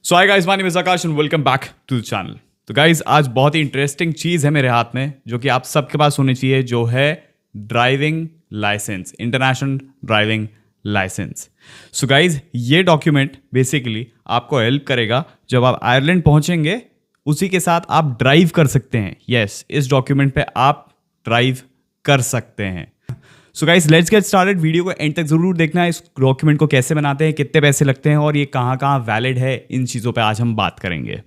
So hi guys, my name is Akash and welcome back to the channel. तो guys आज बहुत ही interesting चीज़ है मेरे हाथ में जो कि आप सबके पास होनी चाहिए, जो है driving licence, international driving licence. So guys ये डॉक्यूमेंट बेसिकली आपको हेल्प करेगा जब आप आयरलैंड पहुंचेंगे, उसी के साथ आप ड्राइव कर सकते हैं। यस, इस डॉक्यूमेंट पे आप ड्राइव कर सकते हैं। So guys let's get started. Video को एंड तक जरूर देखना है। इस डॉक्यूमेंट को कैसे बनाते हैं, कितने पैसे लगते हैं और ये कहाँ कहाँ वैलिड है, इन चीज़ों पे आज हम बात करेंगे।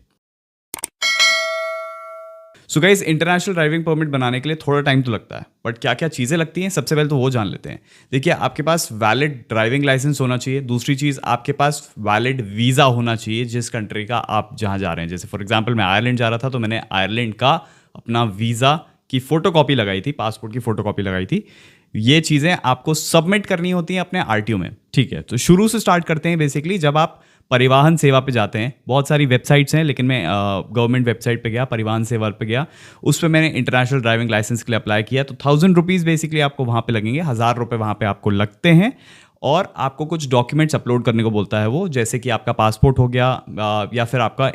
So guys international driving permit बनाने के लिए थोड़ा टाइम तो लगता है, बट क्या क्या चीज़ें लगती हैं सबसे पहले तो वो जान लेते हैं। देखिए, आपके पास वैलिड ड्राइविंग लाइसेंस होना चाहिए। दूसरी चीज़, आपके पास वैलिड वीज़ा होना चाहिए जिस कंट्री का आप जहाँ जा रहे हैं। जैसे फॉर एग्जाम्पल मैं आयरलैंड जा रहा था, तो मैंने आयरलैंड का अपना वीज़ा की फ़ोटोकॉपी लगाई थी, पासपोर्ट की फ़ोटोकॉपी लगाई थी। ये चीज़ें आपको सबमिट करनी होती हैं अपने आरटीओ में। ठीक है, तो शुरू से स्टार्ट करते हैं। बेसिकली जब आप परिवहन सेवा पे जाते हैं, बहुत सारी वेबसाइट्स हैं, लेकिन मैं गवर्नमेंट वेबसाइट पे गया, परिवहन सेवा पे गया, उस पर मैंने इंटरनेशनल ड्राइविंग लाइसेंस के लिए अप्लाई किया। तो 1000 रुपीज़ बेसिकली आपको वहाँ पे लगेंगे, 1000 रुपये वहाँ पे आपको लगते हैं। और आपको कुछ डॉक्यूमेंट्स अपलोड करने को बोलता है वो, जैसे कि आपका पासपोर्ट हो गया या फिर आपका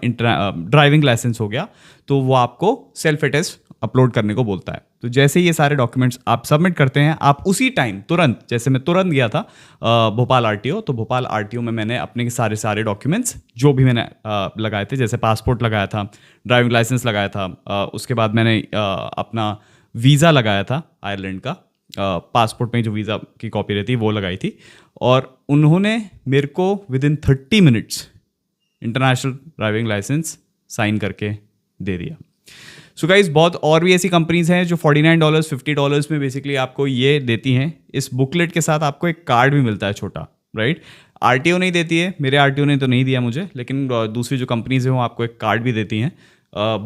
ड्राइविंग लाइसेंस हो गया, तो वो आपको सेल्फ अटेस्ट अपलोड करने को बोलता है। तो जैसे ये सारे डॉक्यूमेंट्स आप सबमिट करते हैं, आप उसी टाइम तुरंत, जैसे मैं तुरंत गया था भोपाल आरटीओ, तो भोपाल आरटीओ में मैंने अपने सारे डॉक्यूमेंट्स जो भी मैंने लगाए थे, जैसे पासपोर्ट लगाया था, ड्राइविंग लाइसेंस लगाया था, उसके बाद मैंने अपना वीज़ा लगाया था आयरलैंड का, पासपोर्ट में जो वीज़ा की कॉपी रहती है वो लगाई थी, और उन्होंने मेरे को within 30 minutes international driving licence sign करके दे दिया। सो गाइस बहुत और भी ऐसी कंपनीज हैं जो $49 $50 में बेसिकली आपको ये देती हैं। इस बुकलेट के साथ आपको एक कार्ड भी मिलता है छोटा, राइट। आरटीओ नहीं देती है, मेरे आरटीओ ने तो नहीं दिया मुझे, लेकिन दूसरी जो कंपनीज हैं वो आपको एक कार्ड भी देती हैं।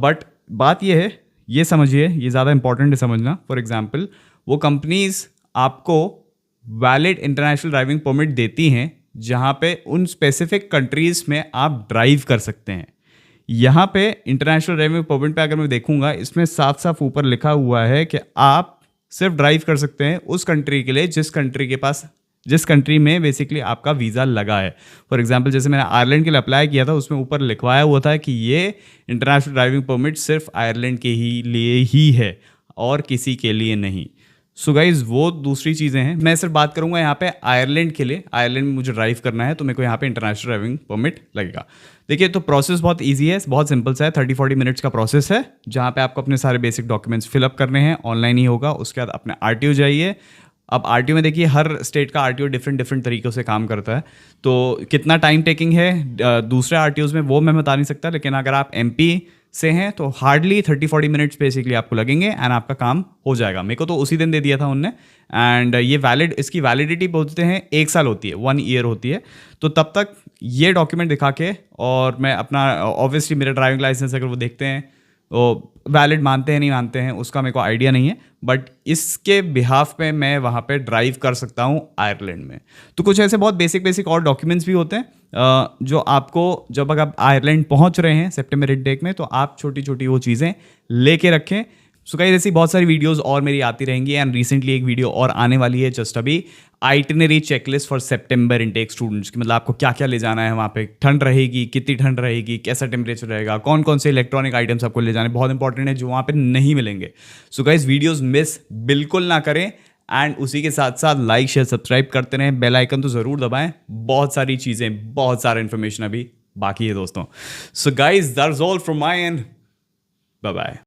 बट बात ये है, ये समझिए, ये ज़्यादा इंपॉर्टेंट है समझना। फॉर एग्जाम्पल, वो कंपनीज आपको वैलिड इंटरनेशनल ड्राइविंग परमिट देती हैं जहाँ पे उन स्पेसिफिक कंट्रीज़ में आप ड्राइव कर सकते हैं। यहाँ पे इंटरनेशनल ड्राइविंग परमिट पे अगर मैं देखूंगा, इसमें साफ साफ ऊपर लिखा हुआ है कि आप सिर्फ ड्राइव कर सकते हैं उस कंट्री के लिए जिस कंट्री में बेसिकली आपका वीज़ा लगा है। फॉर एग्जांपल, जैसे मैंने आयरलैंड के लिए अप्लाई किया था, उसमें ऊपर लिखवाया हुआ था कि ये इंटरनेशनल ड्राइविंग परमिट सिर्फ आयरलैंड के ही लिए ही है और किसी के लिए नहीं। सो गाइज वो दूसरी चीज़ें हैं। मैं सिर्फ बात करूंगा यहाँ पे आयरलैंड के लिए। आयरलैंड में मुझे ड्राइव करना है, तो मेरे को यहाँ पे इंटरनेशनल ड्राइविंग परमिट लगेगा। देखिए, तो प्रोसेस बहुत इजी है, बहुत सिंपल सा है। 30-40 मिनट्स का प्रोसेस है, जहाँ पे आपको अपने सारे बेसिक डॉक्यूमेंट्स फिलअप करने हैं, ऑनलाइन ही होगा। उसके बाद अपने आरटीओ जाइए। अब आरटीओ में देखिए, हर स्टेट का आरटीओ डिफरेंट तरीक़ों से काम करता है, तो कितना टाइम टेकिंग है दूसरे आरटीओज़ में वो मैं बता नहीं सकता, लेकिन अगर आप एमपी से हैं तो हार्डली 30-40 मिनट्स बेसिकली आपको लगेंगे एंड आपका काम हो जाएगा। मेरे को तो उसी दिन दे दिया था उनने। एंड ये वैलिड, इसकी वैलिडिटी बोलते हैं 1 साल होती है, 1 ईयर होती है। तो तब तक ये डॉक्यूमेंट दिखा के, और मैं अपना ऑब्वियसली मेरा ड्राइविंग लाइसेंस अगर वो देखते हैं, वो वैलिड मानते हैं नहीं मानते हैं उसका मेरे को आइडिया नहीं है, बट इसके बिहाफ पे मैं वहाँ पे ड्राइव कर सकता हूँ आयरलैंड में। तो कुछ ऐसे बहुत बेसिक और डॉक्यूमेंट्स भी होते हैं जो आपको, जब अगर आप आयरलैंड पहुँच रहे हैं सितंबर इंटेक में, तो आप छोटी छोटी वो चीज़ें लेके रखें। सो गाइस ऐसी बहुत सारी वीडियोस और मेरी आती रहेंगी, एंड रिसेंटली एक वीडियो और आने वाली है जस्ट अभी, itinerary checklist for September intake students की। मतलब आपको क्या क्या ले जाना है वहाँ पे, ठंड रहेगी, कितनी ठंड रहेगी, कैसा टेम्परेचर रहेगा, कौन कौन से इलेक्ट्रॉनिक आइटम्स आपको ले जाने, बहुत इंपॉर्टेंट है, जो वहाँ पे नहीं मिलेंगे। सो गाइस वीडियोज़ मिस बिल्कुल ना करें, एंड उसी के साथ साथ लाइक शेयर सब्सक्राइब करते रहें, बेल आइकन तो ज़रूर दबाएं। बहुत सारी चीज़ें, बहुत सारा इन्फॉर्मेशन अभी बाकी है दोस्तों। So guys that's all from my end, bye bye.